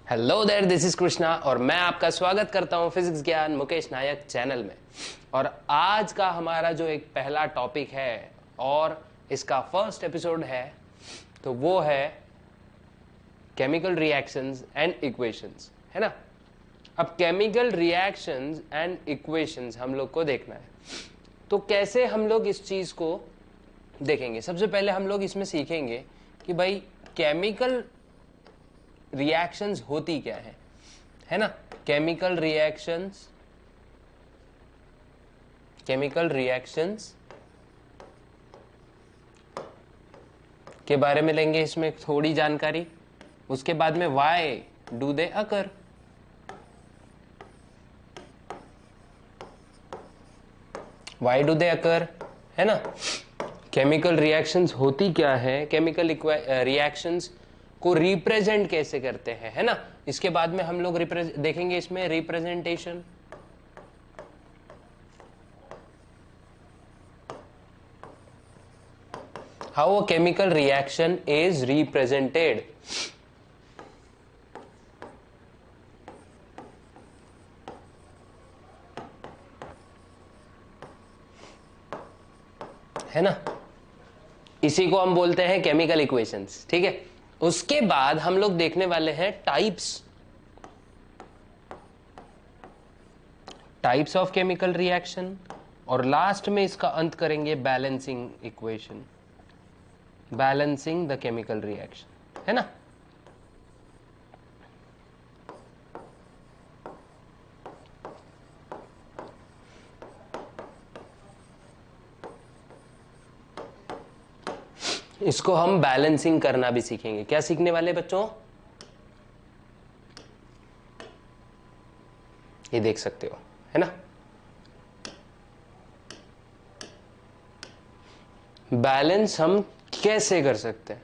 Hello there, this is Krishna और मैं आपका स्वागत करता हूं फिजिक्स ज्ञान मुकेश नायक चैनल में। और आज का हमारा जो एक पहला टॉपिक है और इसका फर्स्ट एपिसोड है तो वो है केमिकल रिएक्शंस एंड इक्वेशंस, है ना। अब केमिकल रिएक्शंस एंड इक्वेशंस हम लोग को देखना है, तो कैसे हम लोग इस चीज को देखेंगे। सबसे पहले हम लोग इसमें सीखेंगे कि भाई केमिकल रिएक्शंस होती क्या है ना। केमिकल रिएक्शंस के बारे में लेंगे इसमें थोड़ी जानकारी। उसके बाद में व्हाई डू दे अकर, है ना। केमिकल रिएक्शंस होती क्या है, केमिकल रिएक्शंस को रिप्रेजेंट कैसे करते हैं, है ना। इसके बाद में हम लोग देखेंगे इसमें representation, how a chemical reaction is represented. है ना, इसी को हम बोलते हैं केमिकल इक्वेशंस, ठीक है। उसके बाद हम लोग देखने वाले हैं टाइप्स ऑफ केमिकल रिएक्शन, और लास्ट में इसका अंत करेंगे balancing equation, balancing the chemical reaction, है ना। इसको हम बैलेंसिंग करना भी सीखेंगे। क्या सीखने वाले बच्चों, ये देख सकते हो, है ना। बैलेंस हम कैसे कर सकते हैं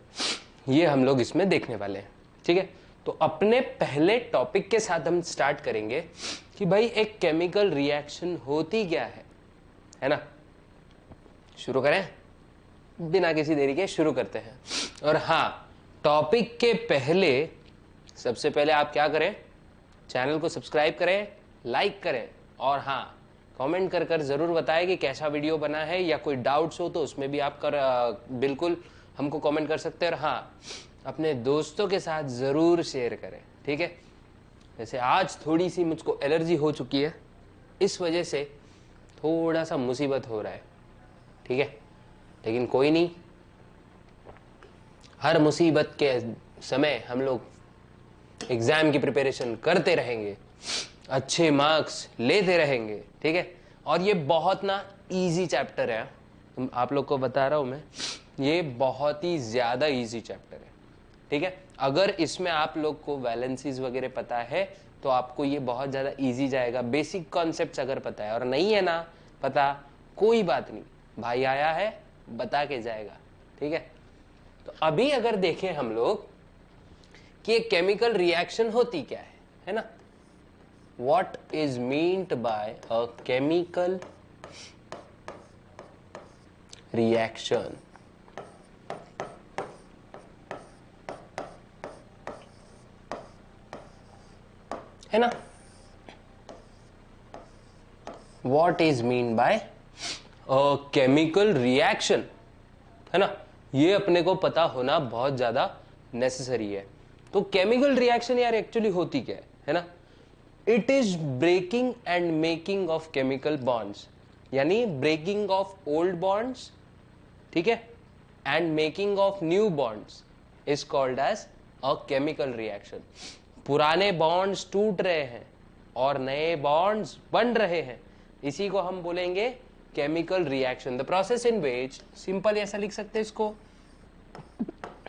ये हम लोग इसमें देखने वाले हैं, ठीक है। तो अपने पहले टॉपिक के साथ हम स्टार्ट करेंगे कि भाई एक केमिकल रिएक्शन होती क्या है ना। शुरू करें, बिना किसी देरी के शुरू करते हैं। और हाँ, टॉपिक के पहले सबसे पहले आप क्या करें, चैनल को सब्सक्राइब करें, लाइक करें, और हाँ कमेंट कर कर जरूर बताएं कि कैसा वीडियो बना है, या कोई डाउट्स हो तो उसमें भी आप बिल्कुल हमको कमेंट कर सकते हैं। और हाँ, अपने दोस्तों के साथ जरूर शेयर करें, ठीक है। जैसे आज थोड़ी सी मुझको एलर्जी हो चुकी है, इस वजह से थोड़ा सा मुसीबत हो रहा है, ठीक है। लेकिन कोई नहीं, हर मुसीबत के समय हम लोग एग्जाम की प्रिपरेशन करते रहेंगे, अच्छे मार्क्स लेते रहेंगे, ठीक है। और ये बहुत ना इजी चैप्टर है, आप लोग को बता रहा हूं मैं, ये बहुत ही ज्यादा इजी चैप्टर है, ठीक है। अगर इसमें आप लोग को वैलेंसीज वगैरह पता है तो आपको ये बहुत ज्यादा इजी जाएगा। बेसिक कॉन्सेप्ट्स अगर पता है, और नहीं है ना पता, कोई बात नहीं, भाई आया है बता के जाएगा, ठीक है। तो अभी अगर देखें हम लोग कि एक केमिकल रिएक्शन होती क्या है ना। What is meant by a chemical reaction? है ना, What is meant by a chemical reaction, है ना। ये अपने को पता होना बहुत ज्यादा नेसेसरी है। तो केमिकल रिएक्शन यार एक्चुअली होती क्या है ना। It is breaking and making of chemical bonds, यानी ब्रेकिंग ऑफ ओल्ड बॉन्ड्स, ठीक है, and making of new bonds is called as a chemical reaction. पुराने बॉन्ड्स टूट रहे हैं और नए बॉन्ड्स बन रहे हैं, इसी को हम बोलेंगे chemical reaction. The process in which, simple ऐसा लिख सकते हैं इसको,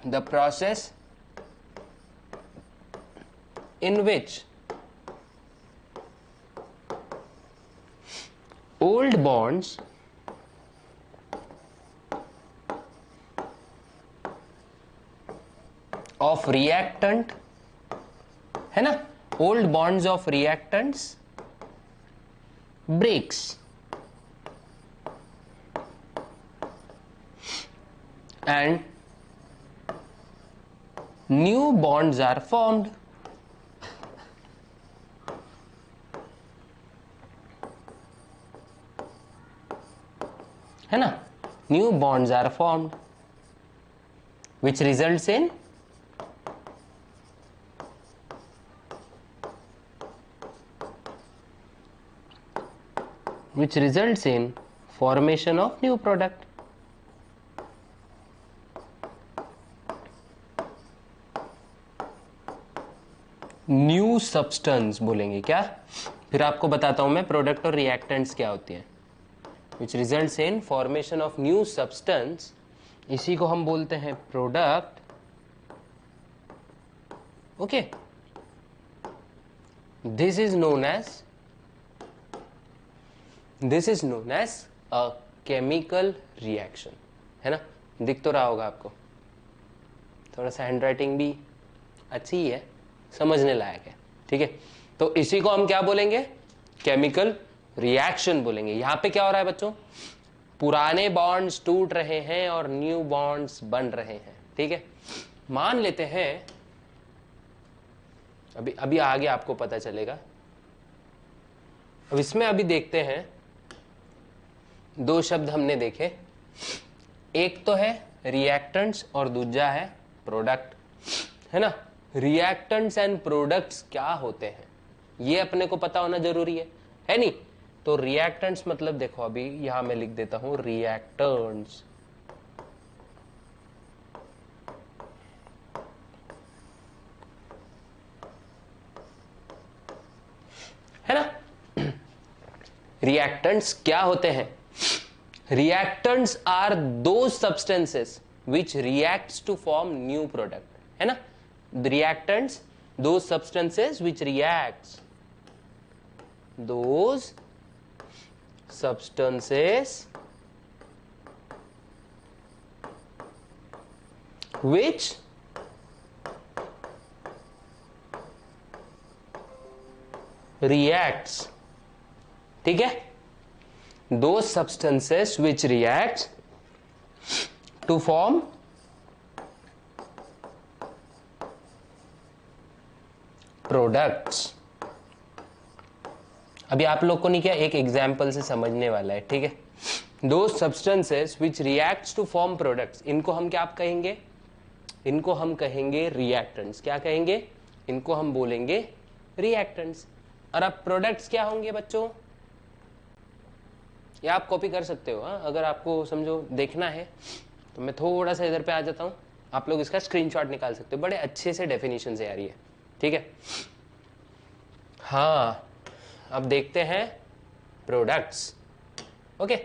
the process in which old bonds of reactant, है ना, old bonds of reactants breaks and new bonds are formed, है ना, new bonds are formed which results in formation of new product. New substance बोलेंगे क्या, फिर आपको बताता हूं मैं प्रोडक्ट और रिएक्टेंट्स क्या होती हैं। Which results in formation of new substance, इसी को हम बोलते हैं product. Okay, this is known as a chemical reaction, है ना। दिख तो रहा होगा आपको, थोड़ा सा हैंडराइटिंग भी अच्छी ही है, समझने लायक है, ठीक है। तो इसी को हम क्या बोलेंगे, केमिकल रिएक्शन बोलेंगे। यहां पे क्या हो रहा है बच्चों, पुराने बॉन्ड्स टूट रहे हैं और न्यू बॉन्ड्स बन रहे हैं, ठीक है। मान लेते हैं, अभी आगे आपको पता चलेगा। अब इसमें अभी देखते हैं, दो शब्द हमने देखे, एक तो है रिएक्टेंट्स और दूसरा है प्रोडक्ट, है ना। रिएक्टेंट्स एंड प्रोडक्ट्स क्या होते हैं ये अपने को पता होना जरूरी है नहीं। तो रिएक्टेंट्स मतलब देखो, अभी यहां मैं लिख देता हूं रिएक्टेंट्स, है ना। रिएक्टेंट्स क्या होते हैं, रिएक्टेंट्स आर दो substances which reacts to form new product, है ना। रिएक्टेंट्स दो substances which reacts, those substances which reacts, ठीक है, those substances which reacts to form products। अभी आप लोग को नहीं क्या, एक एग्जाम्पल से समझने वाला है, ठीक है। दो substances which reacts to form products, इनको हम क्या कहेंगे, इनको हम कहेंगे रिएक्टेंट्स। क्या कहेंगे, इनको हम बोलेंगे रिएक्टेंट्स। और अब प्रोडक्ट्स क्या होंगे बच्चों, ये आप कॉपी कर सकते हो, हाँ, अगर आपको समझो देखना है तो मैं थोड़ा सा इधर पे आ जाता हूं, आप लोग इसका स्क्रीनशॉट निकाल सकते हो, बड़े अच्छे से डेफिनेशन से आ रही है, ठीक है। हाँ, अब देखते हैं प्रोडक्ट्स। ओके,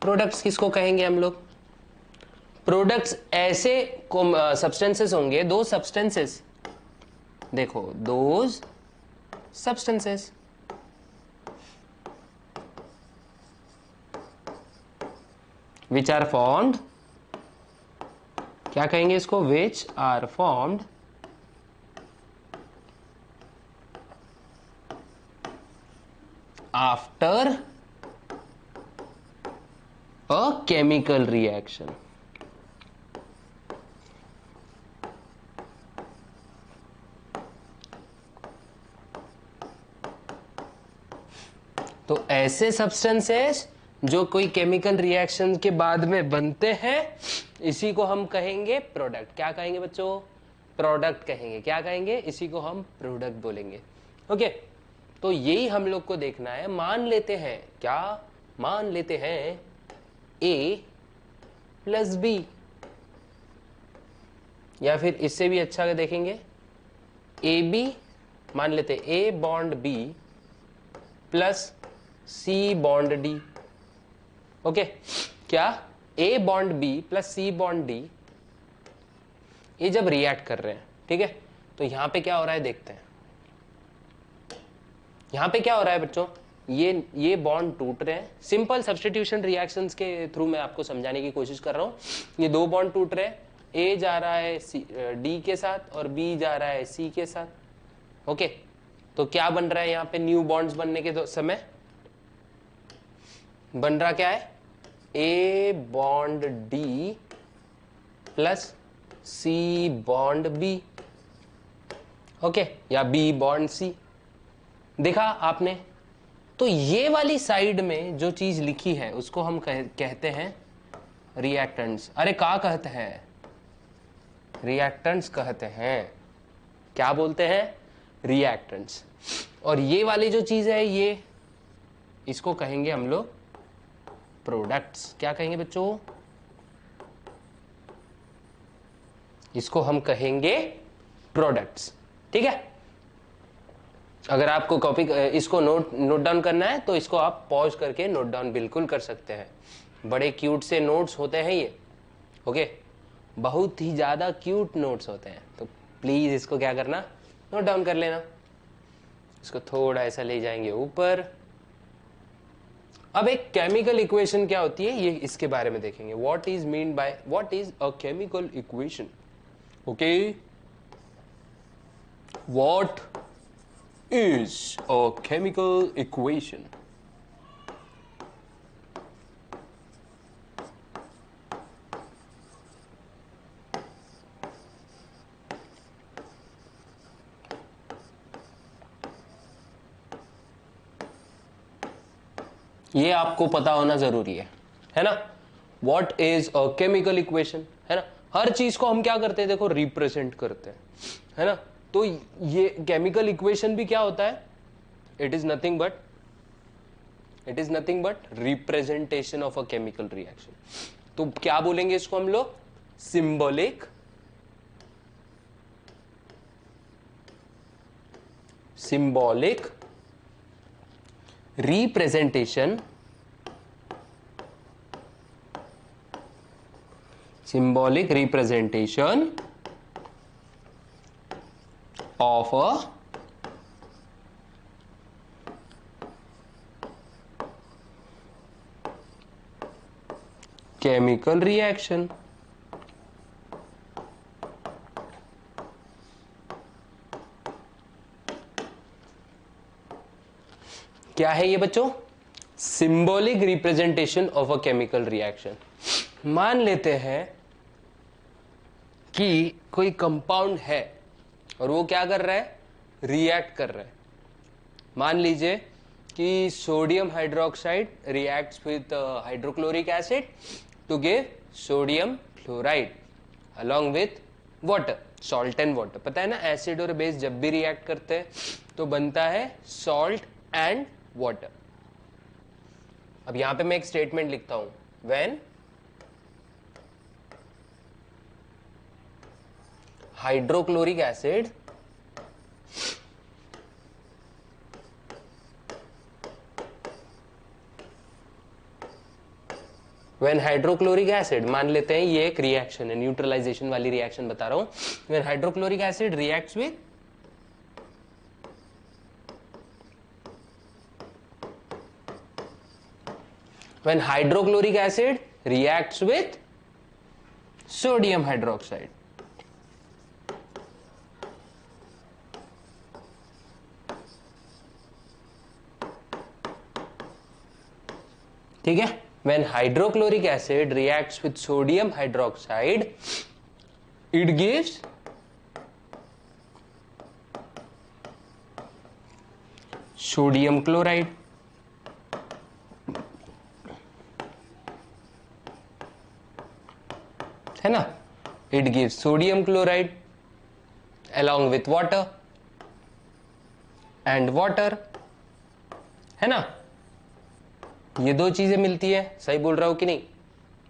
प्रोडक्ट्स किसको कहेंगे हम लोग, प्रोडक्ट्स ऐसे सब्सटेंसेस होंगे, दो सब्सटेंसेस, देखो those substances which are formed, क्या कहेंगे इसको, which are formed after a chemical reaction. तो ऐसे सब्सटेंसेस जो कोई केमिकल रिएक्शन के बाद में बनते हैं, इसी को हम कहेंगे प्रोडक्ट। क्या कहेंगे बच्चों, प्रोडक्ट कहेंगे। क्या कहेंगे, इसी को हम प्रोडक्ट बोलेंगे। ओके, तो यही हम लोग को देखना है। मान लेते हैं, क्या मान लेते हैं ए प्लस बी, या फिर इससे भी अच्छा देखेंगे ए बी, मान लेते a bond B plus C bond D. Okay, क्या a bond B plus C bond D, ये जब रिएक्ट कर रहे हैं, ठीक है, तो यहां पे क्या हो रहा है देखते हैं। यहां पे क्या हो रहा है बच्चों, ये बॉन्ड टूट रहे हैं। सिंपल सब्स्टिट्यूशन रिएक्शंस के थ्रू मैं आपको समझाने की कोशिश कर रहा हूं। ये दो बॉन्ड टूट रहे हैं, ए जा रहा है डी के साथ और बी जा रहा है सी के साथ। ओके, तो क्या बन रहा है यहां पे, न्यू बॉन्ड्स बनने के समय बन रहा क्या है, a bond D plus C bond B. Okay, या बी बॉन्ड सी। देखा आपने? तो ये वाली साइड में जो चीज लिखी है उसको हम कहते हैं रिएक्टेंट्स। अरे क्या कहते हैं? रिएक्टेंट्स कहते हैं। क्या बोलते हैं? रिएक्टेंट्स। और ये वाली जो चीज है ये, इसको कहेंगे हम लोग प्रोडक्ट्स। क्या कहेंगे बच्चों? इसको हम कहेंगे प्रोडक्ट्स। ठीक है? अगर आपको कॉपी इसको नोट डाउन करना है तो इसको आप पॉज करके नोट डाउन बिल्कुल कर सकते हैं। बड़े क्यूट से नोट्स होते हैं ये। ओके, बहुत ही ज्यादा क्यूट नोट्स होते हैं, तो प्लीज इसको क्या करना, नोट डाउन कर लेना। इसको थोड़ा ऐसा ले जाएंगे ऊपर। अब एक केमिकल इक्वेशन क्या होती है ये इसके बारे में देखेंगे। What is a chemical equation? Okay, what is a chemical equation? ये आपको पता होना जरूरी है ना? What is a chemical equation, है ना? हर चीज को हम क्या करते हैं, देखो रिप्रेजेंट करते हैं, है ना? तो ये केमिकल इक्वेशन भी क्या होता है? It is nothing but representation of a chemical reaction. तो क्या बोलेंगे इसको हम लोग? Symbolic representation of a chemical reaction। क्या है ये बच्चों? Symbolic representation of a chemical reaction. मान लेते हैं कि कोई कंपाउंड है और वो क्या कर रहा है, रिएक्ट कर रहा है। मान लीजिए कि sodium hydroxide reacts with hydrochloric acid to give sodium chloride along with water, salt and water. पता है ना, एसिड और बेस जब भी रिएक्ट करते हैं तो बनता है सॉल्ट एंड वाटर। अब यहां पे मैं एक स्टेटमेंट लिखता हूं, व्हेन हाइड्रोक्लोरिक एसिड मान लेते हैं ये एक रिएक्शन है, न्यूट्रलाइजेशन वाली रिएक्शन बता रहा हूं। When hydrochloric acid reacts with sodium hydroxide, ठीक है? When hydrochloric acid reacts with sodium hydroxide, it gives sodium chloride, है ना? It gives sodium chloride along with water and water, है ना? ये दो चीजें मिलती है। सही बोल रहा हूं कि नहीं,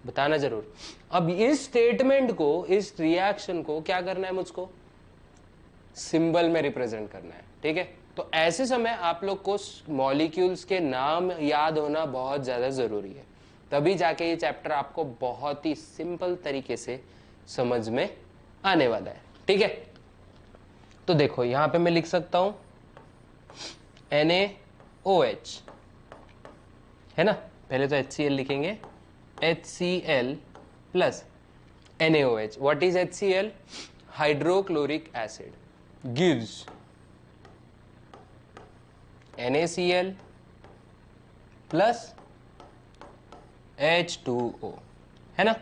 बताना जरूर। अब इस स्टेटमेंट को, इस रिएक्शन को क्या करना है, मुझको सिंबल में रिप्रेजेंट करना है। ठीक है? तो ऐसे समय आप लोग को मॉलिक्यूल्स के नाम याद होना बहुत ज्यादा जरूरी है, तभी जाके ये चैप्टर आपको बहुत ही सिंपल तरीके से समझ में आने वाला है। ठीक है? तो देखो यहां पे मैं लिख सकता हूं NaOH, है ना? पहले तो HCl लिखेंगे, HCl plus NaOH। What is HCl? Hydrochloric acid gives NaCl plus H2O, है ना?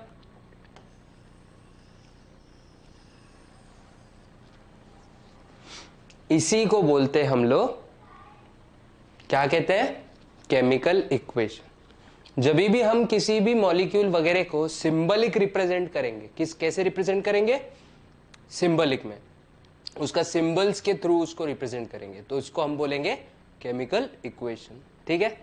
इसी को बोलते हैं हम लोग, क्या कहते हैं, केमिकल इक्वेशन। जब भी हम किसी भी मॉलिक्यूल वगैरह को सिंबलिक रिप्रेजेंट करेंगे, कैसे रिप्रेजेंट करेंगे, सिंबलिक में, उसका सिंबल्स के थ्रू उसको रिप्रेजेंट करेंगे, तो उसको हम बोलेंगे केमिकल इक्वेशन। ठीक है,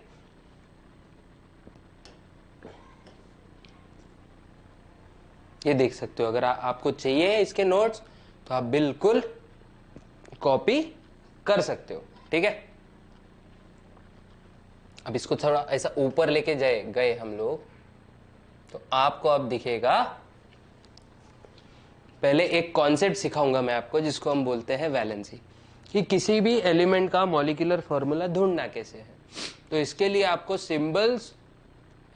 ये देख सकते हो। अगर आपको चाहिए इसके नोट्स तो आप बिल्कुल कॉपी कर सकते हो। ठीक है, अब इसको थोड़ा ऐसा ऊपर लेके गए हम लोग, तो आपको अब दिखेगा, पहले एक कॉन्सेप्ट सिखाऊंगा मैं आपको जिसको हम बोलते हैं वैलेंसी, कि किसी भी एलिमेंट का मॉलिक्यूलर फॉर्मूला ढूंढना कैसे है। तो इसके लिए आपको सिंबल्स,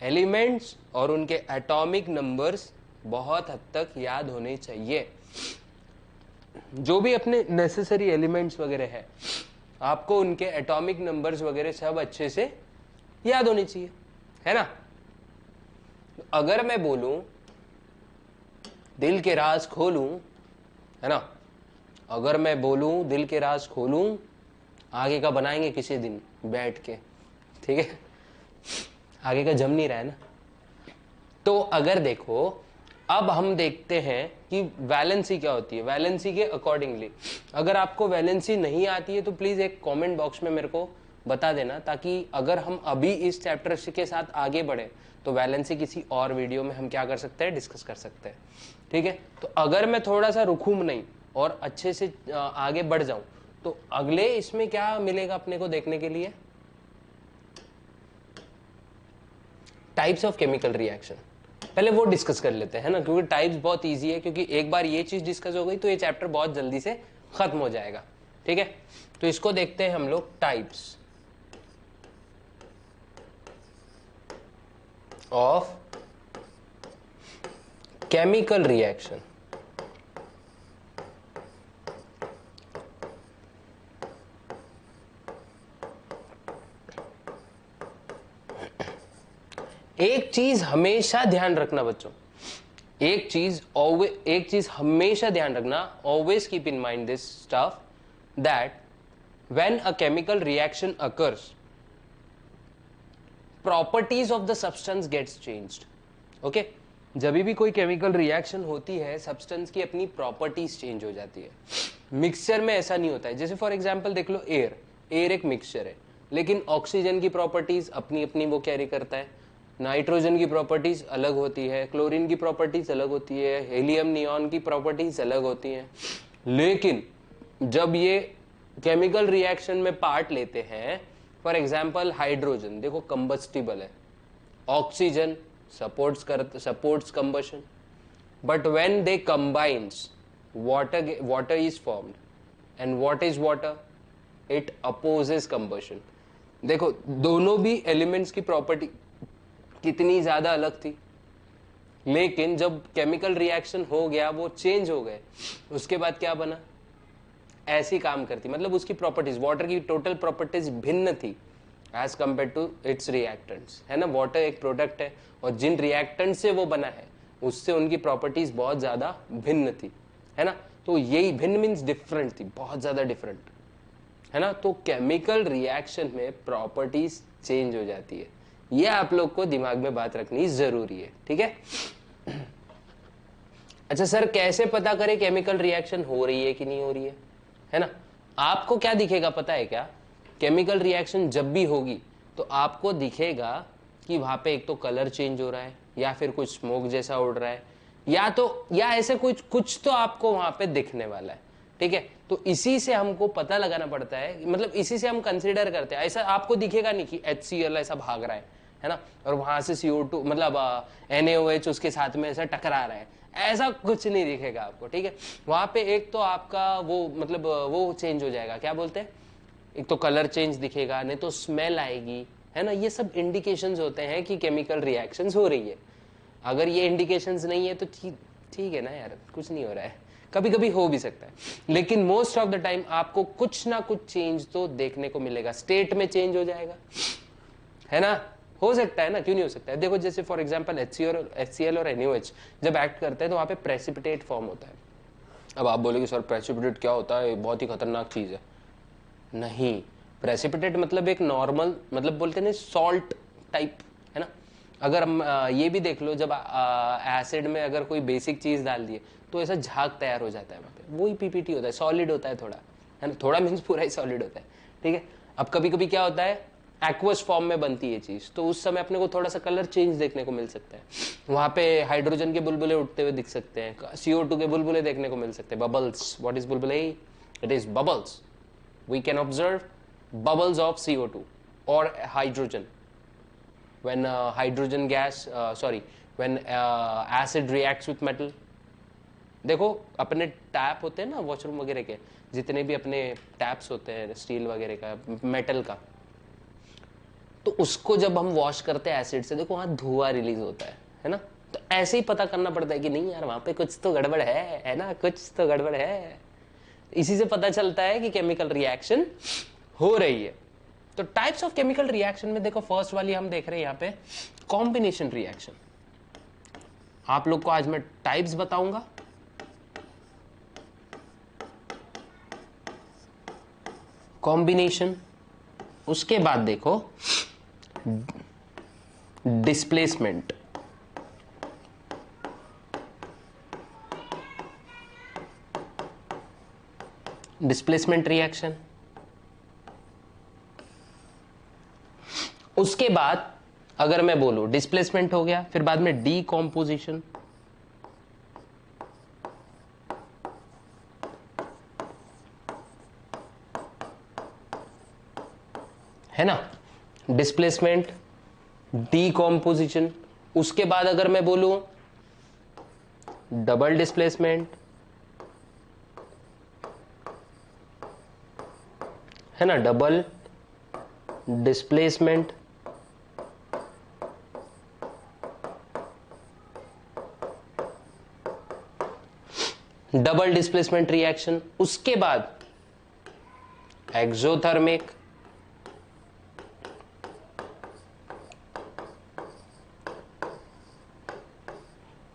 एलिमेंट्स और उनके एटॉमिक नंबर्स बहुत हद तक याद होने चाहिए। जो भी अपने नेसेसरी एलिमेंट्स वगैरह है, आपको उनके एटॉमिक नंबर्स वगैरह सब अच्छे से याद होनी चाहिए, है ना। अगर मैं बोलूं दिल के राज खोलूं, है ना, अगर मैं बोलूं दिल के राज खोलूं, आगे का बनाएंगे किसी दिन बैठ के, ठीक है, आगे का जम नहीं रहा है ना। तो अगर देखो, अब हम देखते हैं कि वैलेंसी क्या होती है। वैलेंसी के अकॉर्डिंगली, अगर आपको वैलेंसी नहीं आती है तो प्लीज एक कमेंट बॉक्स में मेरे को बता देना, ताकि अगर हम अभी इस चैप्टर के साथ आगे बढ़े तो वैलेंसी किसी और वीडियो में हम क्या कर सकते हैं, डिस्कस कर सकते हैं। ठीक है, तो अगर मैं थोड़ा सा रुकूं नहीं और अच्छे से आगे बढ़ जाऊं, तो अगले इसमें क्या मिलेगा अपने को देखने के लिए, टाइप्स ऑफ केमिकल रिएक्शन। पहले वो डिस्कस कर लेते हैं, है ना, क्योंकि टाइप्स बहुत इजी है, क्योंकि एक बार ये चीज डिस्कस हो गई तो ये चैप्टर बहुत जल्दी से खत्म हो जाएगा। ठीक है, तो इसको देखते हैं हम लोग, टाइप्स ऑफ केमिकल रिएक्शन। एक चीज हमेशा ध्यान रखना बच्चों, एक चीज हमेशा ध्यान रखना, always keep in mind this stuff, that when a chemical reaction occurs, properties of the substance gets changed. Okay, जब भी कोई केमिकल रिएक्शन होती है, सब्सटेंस की अपनी प्रॉपर्टीज चेंज हो जाती है। मिक्सचर में ऐसा नहीं होता है। जैसे फॉर एग्जांपल देख लो, एयर एक मिक्सचर है, लेकिन ऑक्सीजन की प्रॉपर्टीज अपनी अपनी वो कैरी करता है, नाइट्रोजन की प्रॉपर्टीज अलग होती है, क्लोरीन की प्रॉपर्टीज अलग होती है, हेलियम नियॉन की प्रॉपर्टीज अलग होती हैं। लेकिन जब ये केमिकल रिएक्शन में पार्ट लेते हैं, फॉर एग्जांपल हाइड्रोजन देखो कंबस्टिबल है, oxygen supports combustion, but when they combines, water is formed, and what is water, it opposes combustion। देखो दोनों भी एलिमेंट्स की प्रॉपर्टी कितनी ज्यादा अलग थी, लेकिन जब केमिकल रिएक्शन हो गया, वो चेंज हो गए, उसके बाद क्या बना, ऐसी काम करती, मतलब उसकी प्रॉपर्टीज, वाटर की टोटल प्रॉपर्टीज भिन्न थी as compare to its reactants, है ना। वाटर एक प्रोडक्ट है और जिन रिएक्टेंट से वो बना है उससे उनकी प्रॉपर्टीज बहुत ज्यादा भिन्न थी, है ना। तो यही भिन्न मीन्स डिफरेंट थी, बहुत ज्यादा डिफरेंट, है ना। तो केमिकल रिएक्शन में प्रॉपर्टीज चेंज हो जाती है, ये आप लोग को दिमाग में बात रखनी जरूरी है। ठीक है, अच्छा सर कैसे पता करें केमिकल रिएक्शन हो रही है कि नहीं हो रही है ना। आपको क्या दिखेगा पता है क्या, केमिकल रिएक्शन जब भी होगी तो आपको दिखेगा कि वहां पे एक तो कलर चेंज हो रहा है, या फिर कुछ स्मोक जैसा उड़ रहा है, या ऐसे कुछ तो आपको वहां पे दिखने वाला है। ठीक है, तो इसी से हमको पता लगाना पड़ता है, मतलब इसी से हम कंसीडर करते हैं। ऐसा आपको दिखेगा नहीं कि HCl ऐसा भाग रहा है ना, और वहां से CO2 मतलब NaOH उसके साथ में ऐसा टकरा रहा है, ऐसा कुछ नहीं दिखेगा आपको। ठीक है, वहां पे एक तो आपका वो मतलब वो चेंज हो जाएगा, क्या बोलते हैं, एक तो कलर चेंज दिखेगा, नहीं तो स्मेल आएगी, है ना। ये सब इंडिकेशंस होते हैं कि केमिकल रिएक्शंस हो रही है। अगर ये इंडिकेशंस नहीं है तो ठीक है ना यार, कुछ नहीं हो रहा है, कभी कभी हो भी सकता है, लेकिन मोस्ट ऑफ द टाइम आपको कुछ ना कुछ चेंज तो देखने को मिलेगा। स्टेट में चेंज हो जाएगा, है ना, हो सकता है ना, क्यों नहीं हो सकता है। देखो जैसे फॉर एग्जांपल HCl और NaOH जब एक्ट करते हैं तो वहां पे प्रेसिपिटेट फॉर्म होता है। अब आप बोलोगे सर प्रेसिपिटेट क्या होता है, बहुत ही खतरनाक चीज है, नहीं, प्रेसिपिटेट मतलब एक नॉर्मल, मतलब बोलते हैं सॉल्ट टाइप, है ना। अगर हम ये भी देख लो, जब एसिड में अगर कोई बेसिक चीज डाल दिए तो ऐसा झाग तैयार हो जाता है वहाँ पे, वही पीपीटी होता है, सॉलिड होता है थोड़ा, है ना। थोड़ा मीन्स पूरा ही सॉलिड होता है, ठीक है। अब कभी कभी क्या होता है, एक्वस फॉर्म में बनती है चीज, तो उस समय अपने को थोड़ा सा कलर चेंज देखने को मिल सकता है। वहां पे हाइड्रोजन के बुलबुले उठते हुए दिख सकते हैं, CO2 के बुलबुले देखने को मिल सकते हैं, बबल्स। व्हाट इज बुलबुले? It is bubbles. We can observe bubbles of CO2 or hydrogen when hydrogen gas when acid reacts with metal. देखो अपने टैप होते हैं ना वॉशरूम वगैरह के, जितने भी अपने टैप्स होते हैं स्टील वगैरह का, मेटल का, तो उसको जब हम वॉश करते हैं एसिड से, देखो वहां धुआं रिलीज होता है ना। तो ऐसे ही पता करना पड़ता है कि नहीं यार वहां पे कुछ तो गड़बड़ है ना, कुछ तो गड़बड़ है। इसी से पता चलता है कि केमिकल रिएक्शन हो रही है। तो टाइप्स ऑफ केमिकल रिएक्शन में देखो, फर्स्ट वाली हम देख रहे हैं यहाँ पे कॉम्बिनेशन रिएक्शन। आप लोग को आज मैं टाइप्स बताऊंगा, कॉम्बिनेशन, उसके बाद देखो डिस्प्लेसमेंट, डिस्प्लेसमेंट रिएक्शन, उसके बाद अगर मैं बोलूं डिस्प्लेसमेंट हो गया, फिर बाद में डीकॉम्पोजिशन, है ना, डिस्प्लेसमेंट, डीकॉम्पोजिशन। उसके बाद अगर मैं बोलूं डबल डिस्प्लेसमेंट, है ना, double displacement, double displacement reaction. उसके बाद एक्सोथर्मिक,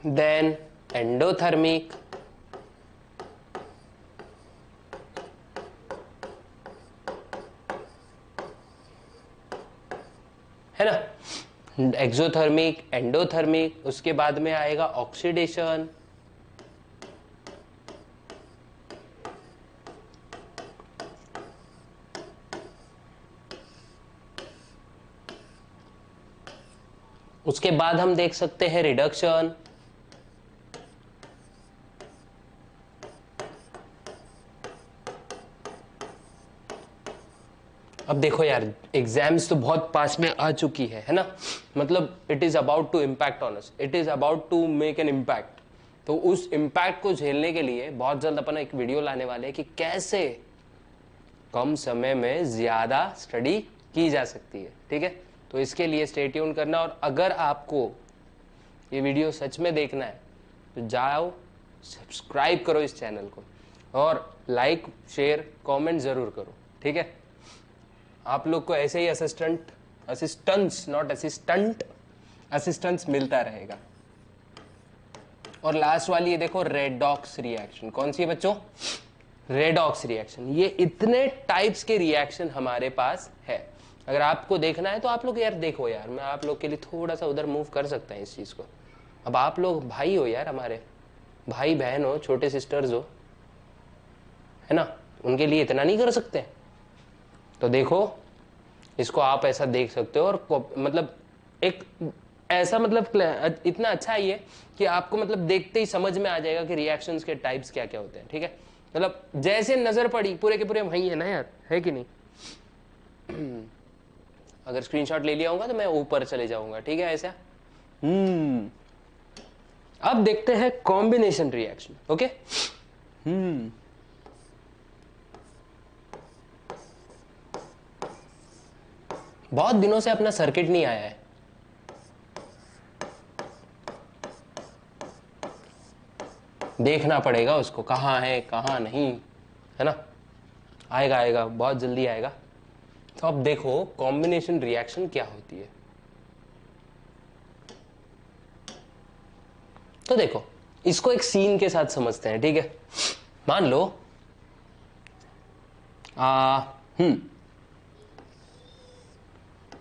देन एंडोथर्मिक, है ना, एक्सोथर्मिक, एंडोथर्मिक। उसके बाद में आएगा ऑक्सीडेशन, उसके बाद हम देख सकते हैं रिडक्शन, अब देखो यार एग्जाम्स तो बहुत पास में आ चुकी है ना, मतलब it is about to impact on us, it is about to make an impact. तो उस इम्पैक्ट को झेलने के लिए बहुत जल्द अपन एक वीडियो लाने वाले हैं कि कैसे कम समय में ज्यादा स्टडी की जा सकती है, ठीक है। तो इसके लिए स्टे ट्यून करना, और अगर आपको ये वीडियो सच में देखना है तो जाओ सब्सक्राइब करो इस चैनल को, और लाइक शेयर कमेंट जरूर करो, ठीक है। आप लोग को ऐसे ही असिस्टेंट्स नॉट असिस्टेंट, असिस्टेंट्स मिलता रहेगा। और लास्ट वाली ये देखो रेडॉक्स रिएक्शन, कौन सी है बच्चों? Redox reaction. ये इतने टाइप्स के रिएक्शन हमारे पास है। अगर आपको देखना है तो आप लोग यार देखो यार, मैं आप लोग के लिए थोड़ा सा उधर मूव कर सकता है इस चीज को। अब आप लोग भाई हो यार, हमारे भाई बहन हो, छोटे सिस्टर्स हो, है ना, उनके लिए इतना नहीं कर सकते? तो देखो इसको आप ऐसा देख सकते हो, और मतलब एक ऐसा मतलब इतना अच्छा ही है कि आपको मतलब देखते ही समझ में आ जाएगा कि रिएक्शंस के टाइप्स क्या क्या होते हैं, ठीक है। मतलब जैसे नजर पड़ी पूरे के पूरे वही है ना यार, है कि नहीं? अगर स्क्रीनशॉट ले लिया होगा तो मैं ऊपर चले जाऊंगा, ठीक है ऐसा। अब देखते हैं कॉम्बिनेशन रिएक्शन, ओके। बहुत दिनों से अपना सर्किट नहीं आया है, देखना पड़ेगा उसको, कहाँ है कहाँ नहीं, है ना। आएगा आएगा, बहुत जल्दी आएगा। तो अब देखो कॉम्बिनेशन रिएक्शन क्या होती है। तो देखो इसको एक सीन के साथ समझते हैं, ठीक है। मान लो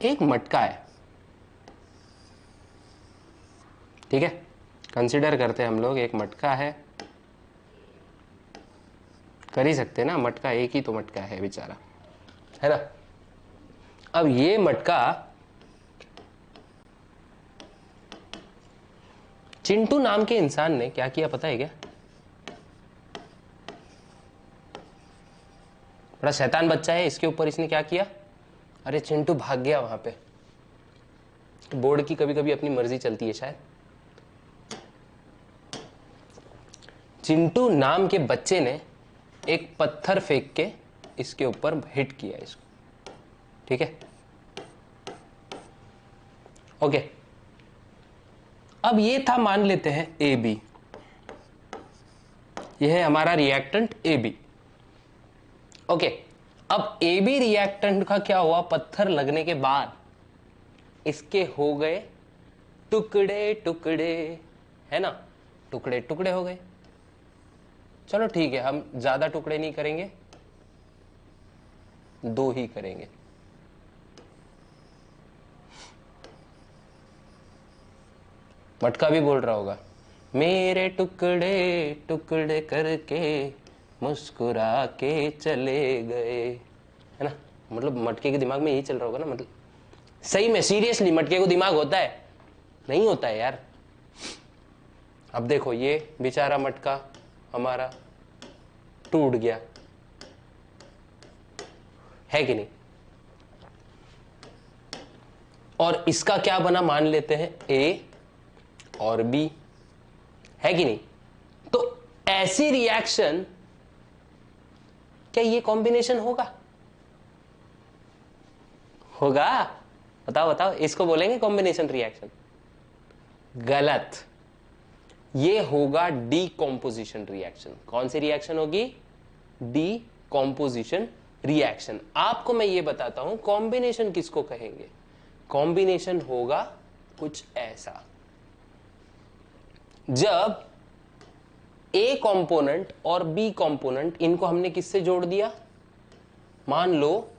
एक मटका है, ठीक है, कंसिडर करते हैं हम लोग एक मटका है, कर ही सकते हैं ना, मटका एक ही तो मटका है बेचारा, है ना। अब ये मटका चिंटू नाम के इंसान ने क्या किया पता है क्या? बड़ा शैतान बच्चा है, इसके ऊपर इसने क्या किया, अरे चिंटू भाग गया वहां पे। बोर्ड की कभी कभी अपनी मर्जी चलती है शायद। चिंटू नाम के बच्चे ने एक पत्थर फेंक के इसके ऊपर हिट किया इसको, ठीक है, ओके। अब ये था, मान लेते हैं ए बी, यह है हमारा रिएक्टेंट ए बी, ओके। अब ए बी रिएक्टेंट का क्या हुआ, पत्थर लगने के बाद इसके हो गए टुकड़े टुकड़े, है ना, टुकड़े टुकड़े हो गए। चलो ठीक है, हम ज्यादा टुकड़े नहीं करेंगे, 2 ही करेंगे। मटका भी बोल रहा होगा, मेरे टुकड़े टुकड़े करके मुस्कुरा के चले गए, है ना। मतलब मटके के दिमाग में यही चल रहा होगा ना, मतलब सही में सीरियसली मटके को दिमाग होता है? नहीं होता है यार। अब देखो ये बेचारा मटका हमारा टूट गया, है कि नहीं, और इसका क्या बना, मान लेते हैं ए और बी, है कि नहीं। तो ऐसी रिएक्शन, क्या ये कॉम्बिनेशन होगा? होगा? बताओ बताओ, इसको बोलेंगे कॉम्बिनेशन रिएक्शन? गलत, ये होगा डीकॉम्पोजिशन रिएक्शन। कौन सी रिएक्शन होगी? Decomposition reaction. आपको मैं ये बताता हूं कॉम्बिनेशन किसको कहेंगे। कॉम्बिनेशन होगा कुछ ऐसा, जब ए कंपोनेंट और बी कंपोनेंट, इनको हमने किससे जोड़ दिया, मान लो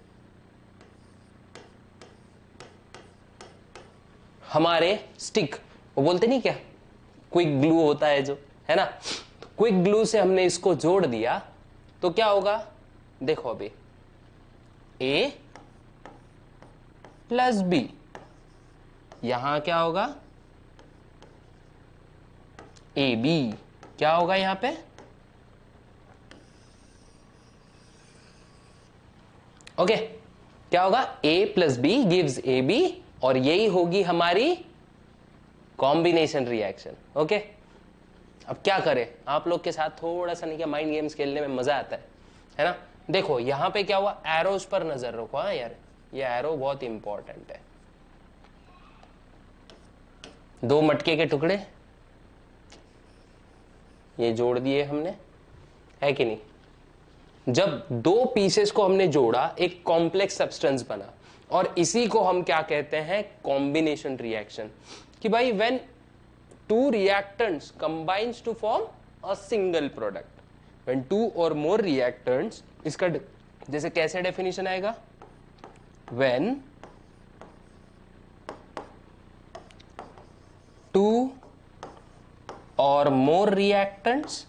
हमारे स्टिक, वो बोलते नहीं क्या, क्विक ग्लू होता है जो, है ना, तो क्विक ग्लू से हमने इसको जोड़ दिया, तो क्या होगा, देखो अभी ए प्लस बी, यहां क्या होगा, ए बी, क्या होगा यहां पे, ओके, क्या होगा, A plus B gives A B, और यही होगी हमारी कॉम्बिनेशन रिएक्शन, ओके। अब क्या करें, आप लोग के साथ थोड़ा सा नहीं क्या माइंड गेम्स खेलने में मजा आता है ना। देखो यहां पे क्या हुआ, एरोस पर नजर रखो, हाँ यार, ये एरो बहुत इंपॉर्टेंट है। 2 मटके के टुकड़े ये जोड़ दिए हमने, है कि नहीं। जब 2 पीसेस को हमने जोड़ा, एक कॉम्प्लेक्स सब्सटेंस बना, और इसी को हम क्या कहते हैं, कॉम्बिनेशन रिएक्शन। कि भाई when 2 reactants combines to form a single product, when 2 or more reactants, इसका जैसे कैसे डेफिनेशन आएगा, when 2 or more reactants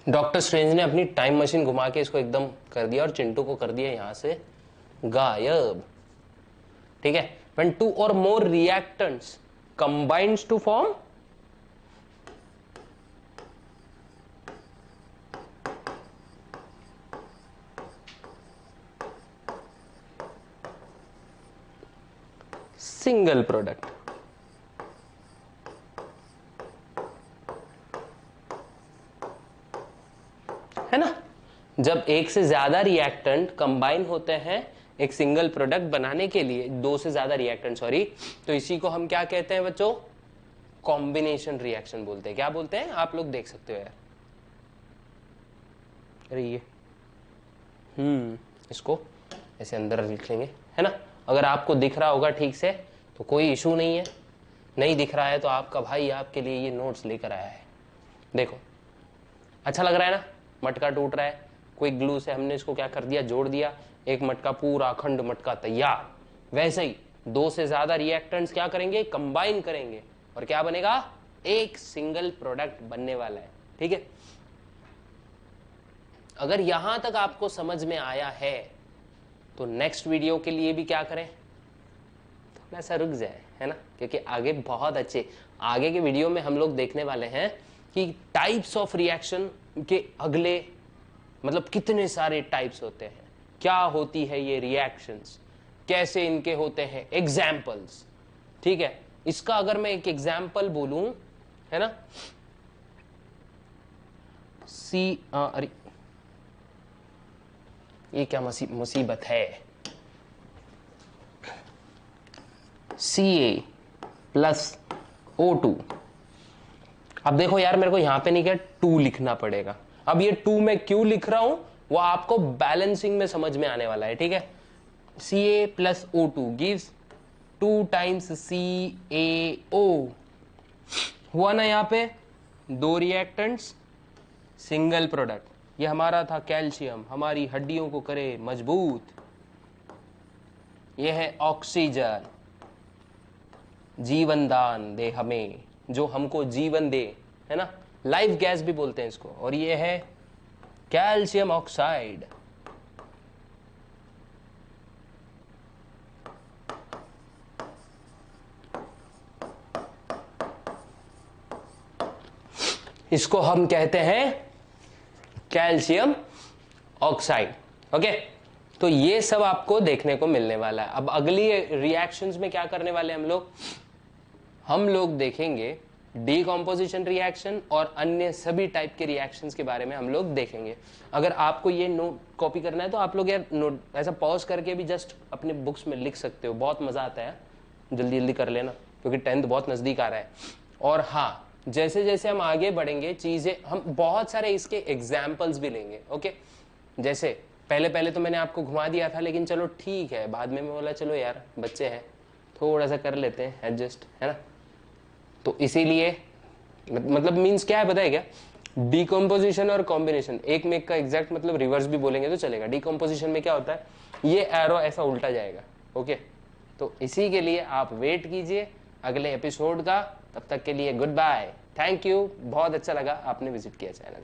doctor strange ने अपनी टाइम मशीन घुमा के इसको एकदम कर दिया और चिंटू को कर दिया यहां से गायब, ठीक है। when 2 or more reactants combines to form single product, है ना। जब एक से ज्यादा रिएक्टेंट कंबाइन होते हैं एक सिंगल प्रोडक्ट बनाने के लिए, 2 से ज्यादा रिएक्टेंट सॉरी, तो इसी को हम क्या कहते हैं बच्चों, कॉम्बिनेशन रिएक्शन बोलते हैं। क्या बोलते हैं, आप लोग देख सकते हो यार, अरे ये इसको ऐसे अंदर लिख लेंगे, है ना। अगर आपको दिख रहा होगा ठीक से तो कोई इशू नहीं है, नहीं दिख रहा है तो आपका भाई आपके लिए ये नोट्स लेकर आया है। देखो अच्छा लग रहा है ना, मटका टूट रहा है, कोई ग्लू से हमने इसको क्या कर दिया, जोड़ दिया, एक मटका पूरा अखंड मटका तैयार। वैसे ही दो से ज्यादा रिएक्टेंट्स क्या करेंगे, कंबाइन करेंगे, और क्या बनेगा, एक सिंगल प्रोडक्ट बनने वाला है। ठीक है, अगर यहां तक आपको समझ में आया है तो नेक्स्ट वीडियो के लिए भी क्या करें, थोड़ा सा रुक जाए, है ना, क्योंकि आगे बहुत अच्छे, आगे के वीडियो में हम लोग देखने वाले हैं कि टाइप्स ऑफ रिएक्शन के अगले, मतलब कितने सारे टाइप्स होते हैं, क्या होती है ये रिएक्शंस, कैसे इनके होते हैं एग्जाम्पल्स। ठीक है, इसका अगर मैं एक एग्जाम्पल बोलूं, है ना, अरे ये क्या मुसीबत है, Ca+O2। अब देखो यार, मेरे को यहां पे नहीं क्या 2 लिखना पड़ेगा। अब ये 2 मैं क्यों लिख रहा हूं वो आपको बैलेंसिंग में समझ में आने वाला है। ठीक है, Ca+O2 गिव्स 2 टाइम्स CaO। हुआ ना यहाँ पे 2 रिएक्टेंट्स, सिंगल प्रोडक्ट। ये हमारा था कैल्शियम, हमारी हड्डियों को करे मजबूत। ये है ऑक्सीजन, जीवन दान दे हमें, जो हमको जीवन दे, है ना, लाइफ गैस भी बोलते हैं इसको। और ये है कैल्शियम ऑक्साइड, इसको हम कहते हैं कैल्शियम ऑक्साइड। ओके, तो ये सब आपको देखने को मिलने वाला है। अब अगली रिएक्शंस में क्या करने वाले हम लोग देखेंगे डीकॉम्पोजिशन रिएक्शन और अन्य सभी टाइप के रिएक्शंस के बारे में हम लोग देखेंगे। अगर आपको ये नोट कॉपी करना है तो आप लोग यार नोट ऐसा पॉज करके भी जस्ट अपने बुक्स में लिख सकते हो, बहुत मजा आता है, जल्दी जल्दी कर लेना क्योंकि 10th बहुत नजदीक आ रहा है। और हाँ, जैसे जैसे हम आगे बढ़ेंगे चीजें, हम बहुत सारे इसके एग्जाम्पल्स भी लेंगे। ओके, जैसे पहले तो मैंने आपको घुमा दिया था, लेकिन चलो ठीक है, बाद में मैं बोला चलो यार बच्चे हैं थोड़ा सा कर लेते हैं एडजस्ट, है ना। तो इसीलिए मतलब मीन्स क्या है पता है क्या, डीकम्पोजिशन और कॉम्बिनेशन एक में का एग्जैक्ट मतलब रिवर्स भी बोलेंगे तो चलेगा। डीकम्पोजिशन में क्या होता है, ये एरो ऐसा उल्टा जाएगा। ओके, तो इसी के लिए आप वेट कीजिए अगले एपिसोड का। तब तक के लिए गुड बाय, थैंक यू, बहुत अच्छा लगा आपने विजिट किया चैनल।